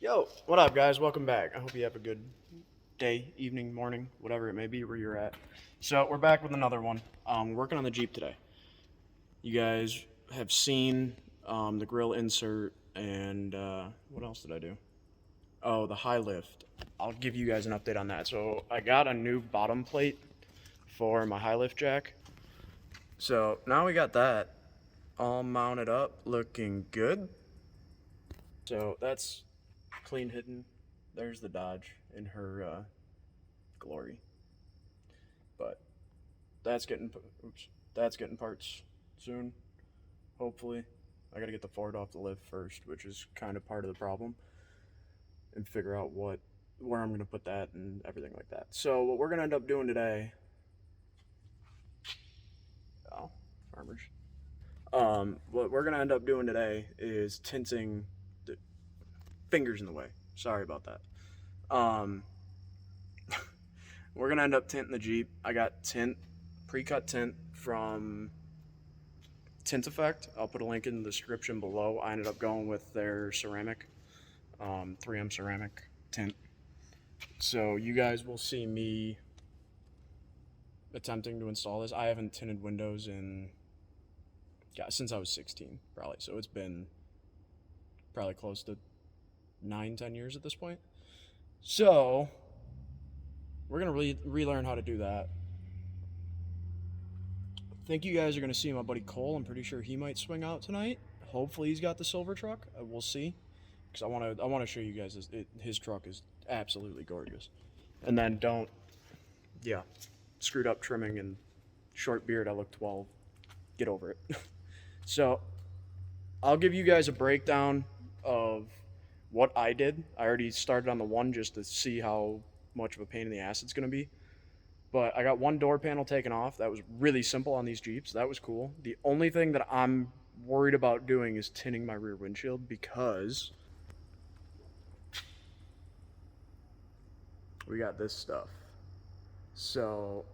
Yo, what up, guys? Welcome back. I hope you have a good day, evening, morning, whatever it may be where you're at. So, we're back with another one. Working on the Jeep today. You guys have seen the grill insert and what else did I do? Oh, the high lift. I'll give you guys an update on that. So, I got a new bottom plate for my high lift jack. So, now we got that all mounted up, looking good. So, that's clean hidden. There's the Dodge in her glory. But that's getting that's getting parts soon, hopefully. I gotta get the Ford off the lift first, which is kind of part of the problem, and figure out where I'm gonna put that and everything like that. So what we're gonna end up doing today, oh, farmers. What we're gonna end up doing today is tinting the fingers in the way. Sorry about that. Um, we're gonna end up tinting the Jeep. I got pre-cut tint from Tint Effect. I'll put a link in the description below. I ended up going with their ceramic, 3M ceramic tint. So you guys will see me attempting to install this. I haven't tinted windows since I was 16, probably. So it's been probably close to 9-10 years at this point. So we're gonna relearn how to do that. I think you guys are gonna see my buddy Cole. I'm pretty sure he might swing out tonight. Hopefully he's got the silver truck. We'll see, because I want to show you guys his truck is absolutely gorgeous. And then screwed up trimming and short beard. I look 12. Get over it. So I'll give you guys a breakdown of what I did. I already started on the one just to see how much of a pain in the ass it's gonna be. But I got one door panel taken off. That was really simple on these Jeeps. That was cool. The only thing that I'm worried about doing is tinting my rear windshield, because we got this stuff. So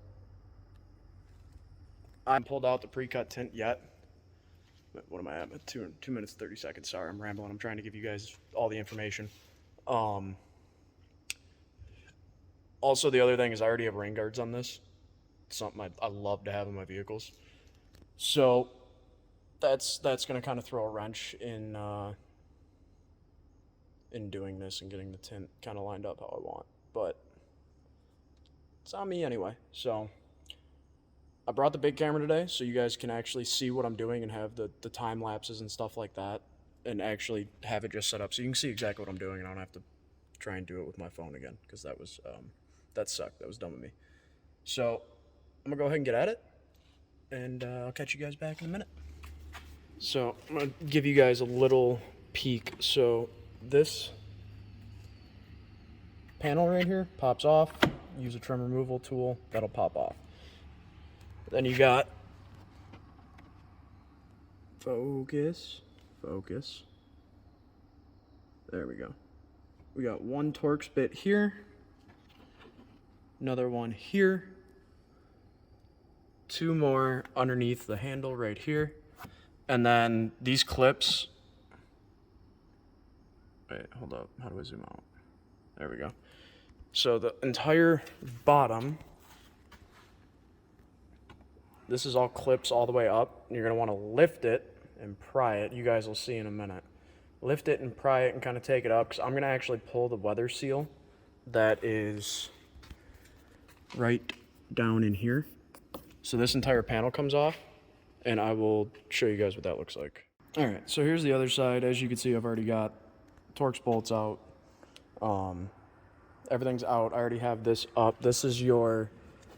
I haven't pulled out the pre-cut tint yet. What am I at? 2 minutes 30 seconds. Sorry, I'm rambling. I'm trying to give you guys all the information. Also, the other thing is I already have rain guards on this. It's something I love to have in my vehicles. So that's going to kind of throw a wrench in doing this and getting the tint kind of lined up how I want. But it's on me anyway. So I brought the big camera today so you guys can actually see what I'm doing and have the time lapses and stuff like that, and actually have it just set up so you can see exactly what I'm doing, and I don't have to try and do it with my phone again, because that sucked. That was dumb of me. So I'm gonna go ahead and get at it, and I'll catch you guys back in a minute. So I'm gonna give you guys a little peek. So this panel right here pops off. Use a trim removal tool, that'll pop off. Then you got focus. There we go. We got one Torx bit here, another one here, 2 more underneath the handle right here, and then these clips. Wait, hold up. How do I zoom out? There we go. So the entire bottom, this is all clips all the way up. You're gonna want to lift it and pry it. You guys will see in a minute. Lift it and pry it and kind of take it up, because I'm gonna actually pull the weather seal that is right down in here. So this entire panel comes off, and I will show you guys what that looks like. All right, so here's the other side. As you can see, I've already got Torx bolts out. Everything's out. I already have this up. This is your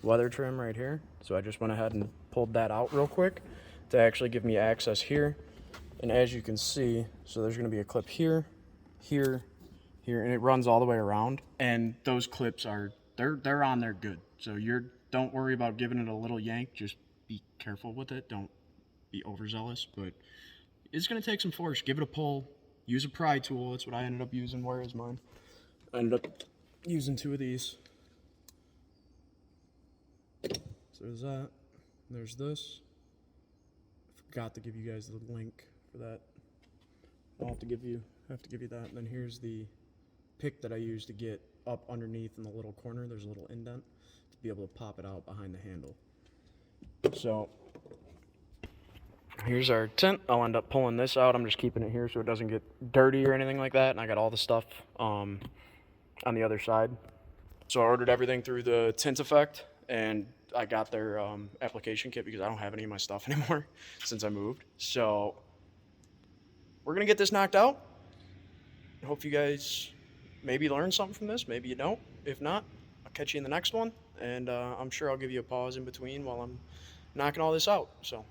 weather trim right here. So I just went ahead and pulled that out real quick to actually give me access here. And as you can see, so there's gonna be a clip here, here, here, and it runs all the way around. And those clips they're on there good. So don't worry about giving it a little yank. Just be careful with it. Don't be overzealous, but it's gonna take some force. Give it a pull. Use a pry tool. That's what I ended up using. Where is mine? I ended up using 2 of these. So there's that. There's this. I forgot to give you guys the link for that. I'll have to give you that. And then here's the pick that I use to get up underneath in the little corner. There's a little indent to be able to pop it out behind the handle. So here's our tint. I'll end up pulling this out. I'm just keeping it here so it doesn't get dirty or anything like that. And I got all the stuff on the other side. So I ordered everything through the Tint Effect, and I got their application kit because I don't have any of my stuff anymore since I moved. So we're going to get this knocked out. I hope you guys maybe learn something from this. Maybe you don't. If not, I'll catch you in the next one. And I'm sure I'll give you a pause in between while I'm knocking all this out. So.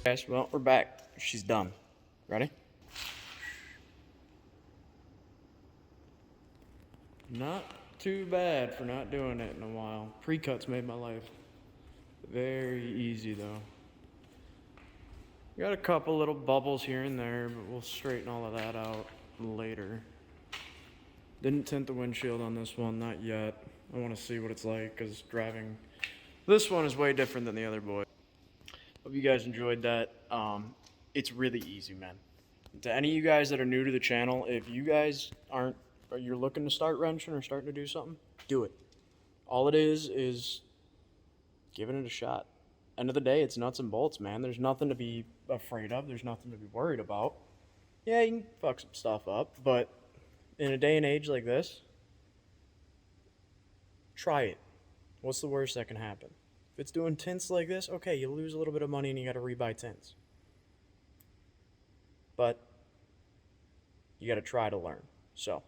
Guys, well, we're back. She's done. Ready? Not too bad for not doing it in a while. Pre-cuts made my life very easy though. Got a couple little bubbles here and there, but we'll straighten all of that out later. Didn't tint the windshield on this one, not yet. I want to see what it's like, because driving this one is way different than the other boy. Hope you guys enjoyed that. It's really easy, man. To any of you guys that are new to the channel, if you guys you're looking to start wrenching or starting to do something, do it. All it is giving it a shot. End of the day, it's nuts and bolts, man. There's nothing to be afraid of. There's nothing to be worried about. Yeah, you can fuck some stuff up, but in a day and age like this, try it. What's the worst that can happen? If it's doing tints like this, okay, you lose a little bit of money and you gotta rebuy tints. But you gotta try to learn. So,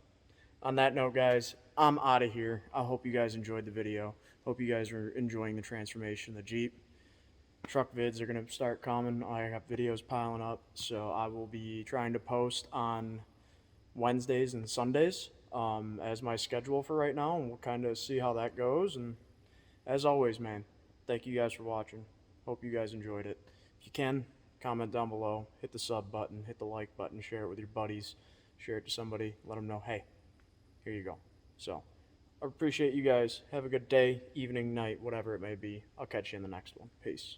on that note, guys, I'm out of here. I hope you guys enjoyed the video. Hope you guys are enjoying the transformation of the Jeep. Truck vids are gonna start coming. I got videos piling up, so I will be trying to post on Wednesdays and Sundays as my schedule for right now, and we'll kind of see how that goes. And as always, man, thank you guys for watching. Hope you guys enjoyed it. If you can, comment down below, hit the sub button, hit the like button, share it with your buddies, share it to somebody, let them know, hey, here you go. So, I appreciate you guys. Have a good day, evening, night, whatever it may be. I'll catch you in the next one. Peace.